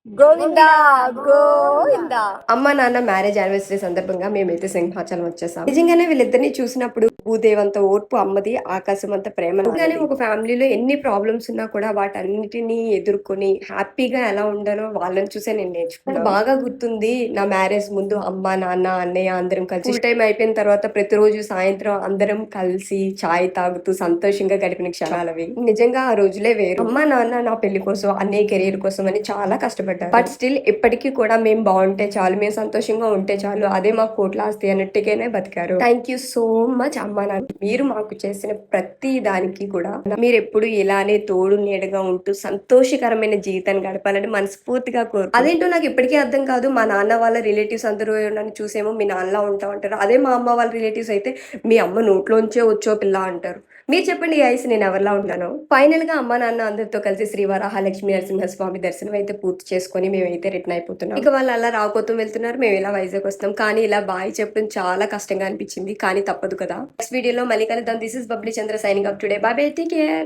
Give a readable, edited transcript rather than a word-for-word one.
గోవిందా గోవిందా. అమ్మ నాన్న marriage anniversary సందర్భంగా మేమైతే సింహాచలం వచ్చేసాం. నిజంగానే వీళ్ళిద్దరిని చూసినప్పుడు భూదేవంత ఓర్పు అమ్మది, ఆకాశం అంత ప్రేమ నాన్నది. ఒక ఫ్యామిలీలో ఎన్ని ప్రాబ్లమ్స్ ఉన్నా కూడా వాటన్నిటిని ఎదుర్కొని హ్యాపీగా ఎలా ఉండాలో వాళ్ళని చూసే నేను నేర్చుకున్నాను. బాగా గుర్తుంది నా మ్యారేజ్ ముందు అమ్మ నాన్న అన్నయ్య అందరం కలిసి ఫుల్ టైం అయిపోయిన తర్వాత ప్రతిరోజు సాయంత్రం అందరం కలిసి చాయ్ తాగుతూ సంతోషంగా గడిపిన క్షణాలు అవి. నిజంగా ఆ రోజులే వేరు. అమ్మ నాన్న నా పెళ్లి కోసం అన్నయ్య కెరీర్ కోసం అని చాలా కష్టపడ్డారు. బట్ స్టిల్ ఇప్పటికీ కూడా మేము బాగుంటే చాలు, మేము సంతోషంగా ఉంటే చాలు, అదే మాకు కోట్ల ఆస్తి అన్నట్టుగానే బతికారు. థ్యాంక్ యూ సో మచ్ అమ్మా నాన్న. మీరు మాకు చేసిన ప్రతి దానికి కూడా మీరు ఎప్పుడు ఇలానే తోడు నీడగా ఉంటూ సంతోషకరమైన జీవితాన్ని గడపాలని మనస్ఫూర్తిగా కోరు. అదేంటో నాకు ఇప్పటికీ అర్థం కాదు. మా నాన్న వాళ్ళ రిలేటివ్స్ అందరూ నన్ను చూసేమో మీ నాన్నలా ఉంటావు అంటారు. అదే మా అమ్మ వాళ్ళ రిలేటివ్స్ అయితే మీ అమ్మ నోట్లోంచే వచ్చో పిల్ల అంటారు. మీరు చెప్పండి ఐస్ నేను ఎవరిలా ఉన్నాను. ఫైనల్ గా అమ్మ నాన్న అందరితో కలిసి శ్రీ వరాహలక్ష్మి నరసింహస్వామి దర్శనం అయితే పూర్తి చేసుకొని మేమైతే రిటర్న్ అయిపోతున్నాం. ఇక వాళ్ళు అలా రావుకోతూ వెళ్తున్నారు, మేము ఇలా వైజాగ్ వస్తాం. కానీ ఇలా బాయ్ చెప్పడం చాలా కష్టంగా అనిపించింది, కానీ తప్పదు కదా. నెక్స్ట్ వీడియోలో మళ్ళీ కలుద్దాం. This is Bubbly Chandra signing up today. Bye bye, take care.